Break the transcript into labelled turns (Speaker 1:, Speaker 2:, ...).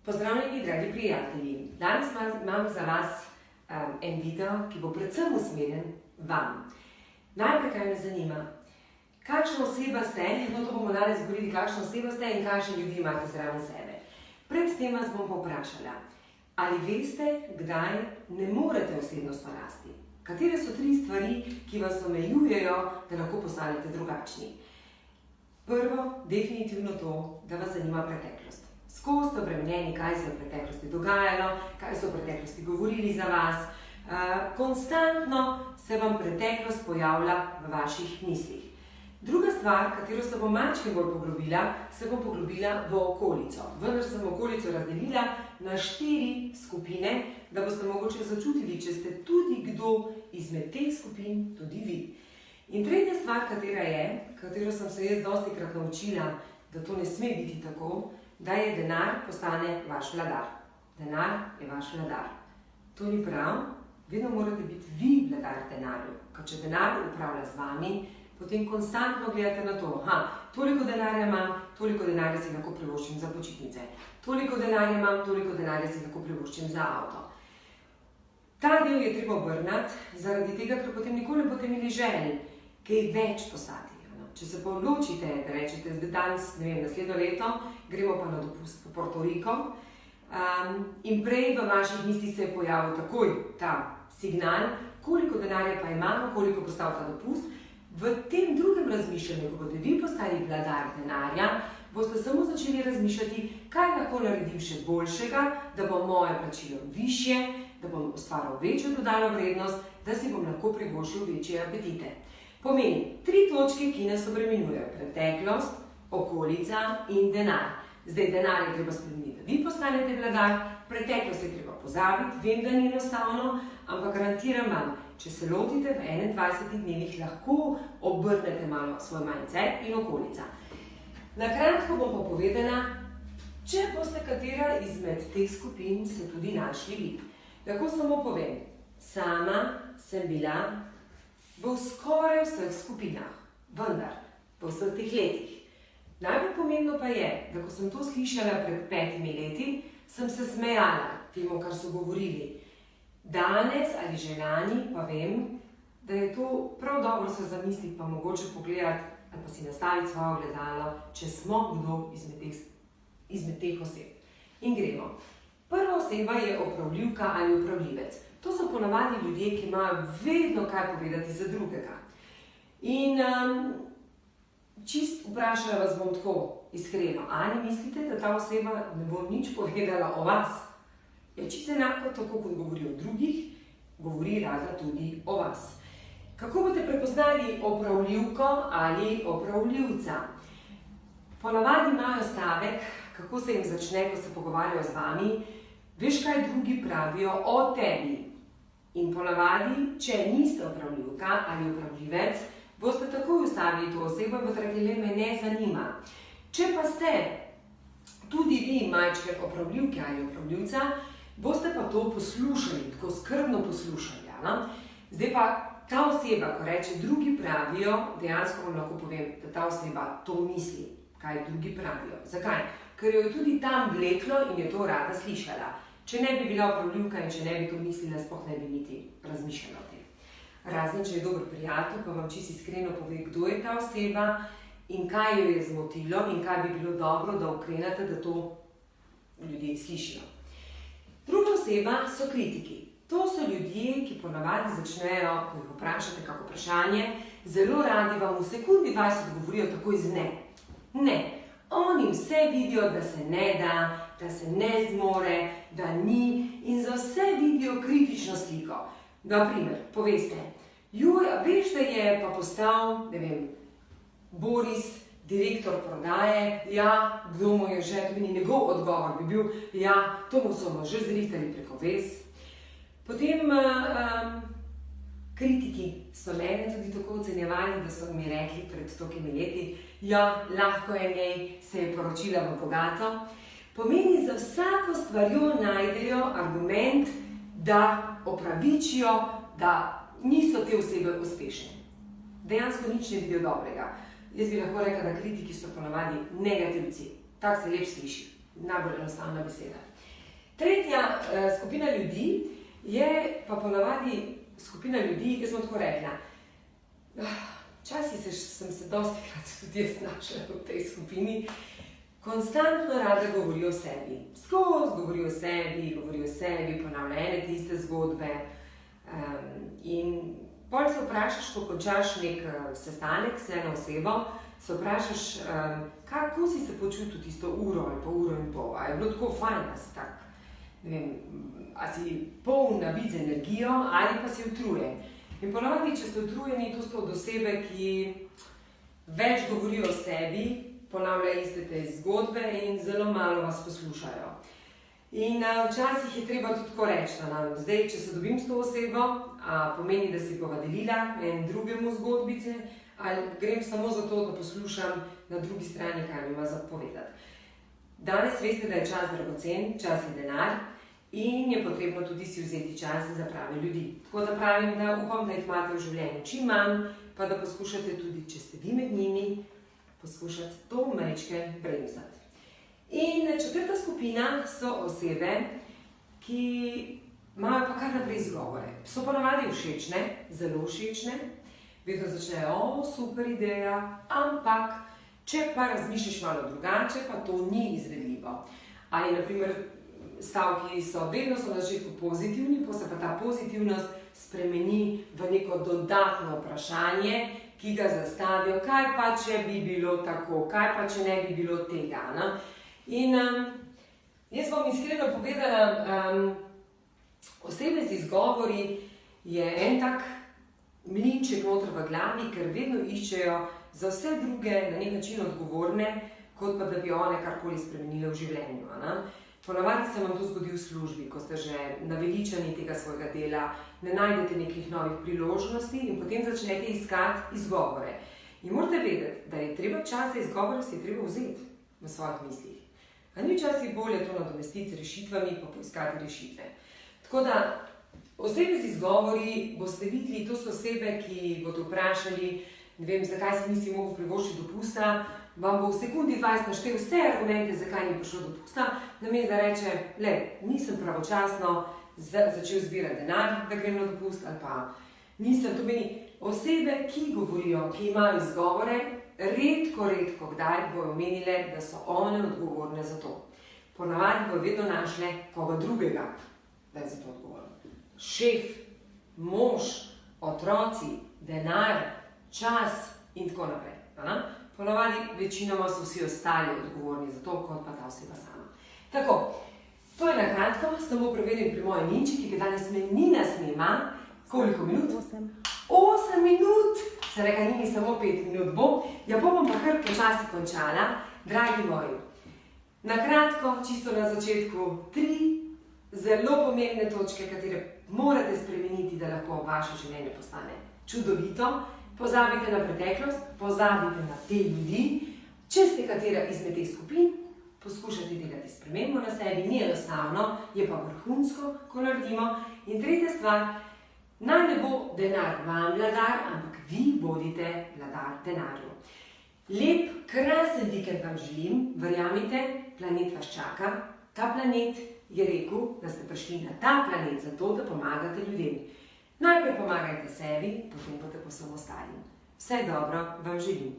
Speaker 1: Pozdravljeni, dragi prijatelji. Danes imam za vas en video, ki bo predvsem usmerjen vam. Najprej, kaj me zanima, kakšna oseba ste, no to bomo danes govorili, kakšna oseba ste in kakšne ljudi imate zraven sebe. Pred tem vas bom pa vprašala, ali veste, kdaj ne morete osebnostno rasti? Katere so 3 stvari, ki vas omejujejo, da lahko postanete drugačni? Prvo, definitivno to, da vas zanima preteklost. Skozi ste obremenjeni, kaj se je v preteklosti dogajalo, kaj so v preteklosti govorili za vas. Konstantno se vam preteklost pojavlja v vaših mislih. Druga stvar, katero se bom malčke bolj poglobila, se bom poglobila v okolico. Vendar sem okolico razdelila na 4 skupine, da boste mogoče začutili, če ste tudi kdo izmed teh skupin, tudi vi. In tretja stvar, katero sem se jaz dostikrat naučila, da to ne sme biti tako, da je denar postane vaš vladar. Denar je vaš vladar. To ni prav, vedno morate biti vi vladar denarju. Ker če denar upravlja z vami, potem konstantno gledate na to, toliko denarja imam, toliko denarja si lahko privoščim za počitnice. Toliko denarja imam, toliko denarja si lahko privoščim za avto. Ta del je treba obrniti, zaradi tega, ker potem nikoli ne boste imeli želj kaj več postati. Če se pa odločite, da rečete, zdaj danes, ne vem, naslednjo leto, gremo pa na dopust v Porto Riko, in prej v vaših mislih se je pojavil takoj ta signal, koliko denarja pa imamo, koliko bo stal ta dopust. V tem drugem razmišljanju, ko boste vi postali vladar denarja, boste samo začeli razmišljati, kaj lahko naredim še boljšega, da bo moje plačilo višje, da bom ustvaril večjo dodano vrednost, da si bom lahko privoščil večje apetite. Pomeni 3 točke, ki nas obremenjujejo: preteklost, okolica in denar. Zdaj, denar je treba spremeniti, da vi postanete vladar, preteklost je treba pozabiti, vem, da ni enostavno, ampak garantiram vam, če se lotite v 21 dnevih, lahko obrnete malo svoj mindset in okolica. Na kratko bom pa povedala, če boste katera izmed teh skupin se tudi našli vi. Lahko samo povem, sama sem bila v skoraj vseh skupinah, vendar po vseh teh letih. Najbolj pomembno pa je, da ko sem to slišala pred 5 leti, sem se smejala temu, kar so govorili. Danes ali že lani pa vem, da je to prav dobro se zamisliti, pa mogoče pogledati ali pa si nastaviti svoje ogledalo, če smo kdo izmed teh oseb. In gremo. Prva oseba je opravljivka ali opravljivec. To so ponavadi ljudje, ki imajo vedno kaj povedati za drugega. In čist vprašala vas bom tako iskreno, ali mislite, da ta oseba ne bo nič povedala o vas? Je čisto enako, tako kot govori o drugih, govori rada tudi o vas. Kako boste prepoznali opravljivko ali opravljivca? Ponavadi imajo stavek, kako se jim začne, ko se pogovarjajo z vami, veš, kaj drugi pravijo o tebi. In ponavadi, če niste opravljivka ali opravljivec, boste takoj ustavili to osebo in boste rekli, me ne zanima. Če pa ste tudi vi majčke opravljivke ali opravljivca, boste pa to poslušali, tako skrbno poslušali. Zdaj pa ta oseba, ko reče drugi pravijo, dejansko vam lahko povem, da ta oseba to misli, kaj drugi pravijo. Zakaj? Ker jo je tudi tam vleklo in je to rada slišala. Če ne bi bila opravljivka in če ne bi to mislila, sploh ne bi niti razmišljala o tem. Razen, če je dober prijatelj, pa vam čisto iskreno pove, kdo je ta oseba in kaj jo je zmotilo in kaj bi bilo dobro, da ukrenete, da to ljudje slišijo. Druga oseba so kritiki. To so ljudje, ki ponavadi začnejo, ko jih vprašate kako vprašanje, zelo radi vam v sekundi 20 odgovorijo takoj z ne. Ne. Oni vse vidijo, da se ne da se ne zmore, da ni in za vse vidijo kritično sliko. Naprimer, poveste, veš, da je pa postal, ne vem, Boris, direktor prodaje, kdo mu je že, to bi ni njegov odgovor, bi bil, to mu so že zrihtali preko vez. Potem kritiki so mene tudi tako ocenjevali, da so mi rekli pred tolikimi leti, lahko je njej, se je poročila v bogato. Pomeni, za vsako stvarjo najdejo argument, da opravičijo, da niso te osebe uspešne. Dejansko nič ne vidijo dobrega. Jaz bi lahko rekla, da kritiki so ponavadi negativci. Tak se lep sliši. Najbolj enostavna beseda. Tretja skupina ljudi je pa ponavadi skupina ljudi, jaz bom tako rekla. Včasih sem se dostikrat tudi jaz našla v tej skupini, konstantno rada govori o sebi. Skozi govori o sebi, ponavlja ene tiste zgodbe. In pol se vprašaš, ko končaš nek sestanek s eno osebo, se vprašaš, kako si se počutil tisto uro ali pa uro in pol. A je bilo tako fajn, a si tak, ne vem, a si poln nabit z energijo ali pa si utrujen. In ponavadi, če ste utrujeni, to so od osebe, ki več govorijo o sebi, ponavljajo iste te zgodbe in zelo malo vas poslušajo. In včasih je treba tudi tako reči, zdaj, če se dobim s to osebo, pomeni, da si bova delila en drugemu zgodbice, ali grem samo zato, da poslušam na drugi strani, kaj mi ima za povedati. Danes veste, da je čas dragocen, čas je denar in je potrebno tudi si vzeti čas za prave ljudi. Tako da pravim, da upam, da jih imate v življenju čim manj, pa da poskušate tudi, če ste vi med njimi, poskušati to majčke bremzati. In četrta skupina so osebe, ki imajo pa kar naprej izgovore. So pa navadi všečne, zelo všečne, vedno začnejo, super ideja, ampak če pa razmišljaš malo drugače, pa to ni izvedljivo. Ali naprimer stavki so vedno na začetku pozitivni, pa se pa ta pozitivnost spremeni v neko dodatno vprašanje, ki ga zastavijo, kaj pa če bi bilo tako, kaj pa če ne bi bilo tega. Ne? In jaz bom iskreno povedala, osebe z izgovori je en tak mlinček noter v glavi, ker vedno iščejo za vse druge na nek način odgovorne, kot pa da bi one karkoli spremenile v življenju. Ne? Ponavadi se vam to zgodi v službi, ko ste že naveličani tega svojega dela, ne najdete nekih novih priložnosti in potem začnete iskati izgovore. In morate vedeti, da je treba čas za izgovore si je treba vzeti v svojih mislih. A ni včasih bolje to nadomestiti z rešitvami, pa poiskati rešitve. Tako da, osebe z izgovori boste videli, to so osebe, ki bodo vprašali, ne vem, zakaj si nisi mogel privoščiti dopusta, vam bo v sekundi 20 naštel vse argumente, zakaj ni prišlo dopusta, namesto da reče, nisem pravočasno začel zbirati denar, da grem na dopust, ali pa nisem, to meni osebe, ki govorijo, ki imajo izgovore, redko kdaj bojo menile, da so one odgovorne za to. Ponavadi bojo vedno našle koga drugega, da je za to odgovoren. Šef, mož, otroci, denar, čas in tako naprej. Ponavadi večinoma so vsi ostali odgovorni za to, kot pa ta oseba sama. Tako, to je na kratko, samo preverim pri moji Ninčiki, ki danes me Nina snema. Koliko minut? 8 minut! Se reka, Nini, samo 5 minut bom. Ja, bom pa kar počasi končala. Dragi moji, na kratko, čisto na začetku, 3 zelo pomembne točke, katere morate spremeniti, da lahko vaše življenje postane čudovito. Pozabite na preteklost, pozabite na te ljudi. Če ste katera izmed teh skupin, poskušajte delati spremembo na sebi, ni enostavno, je pa vrhunsko, ko naredimo. In tretja stvar, naj ne bo denar vam vladar, ampak vi bodite vladar denarju. Lep, krasen vikend vam želim, verjamite, planet vas čaka. Ta planet je rekel, da ste prišli na ta planet zato, da pomagate ljudem. Najprej pomagajte sebi, potem boste povsem ostali. Vse dobro vam želim.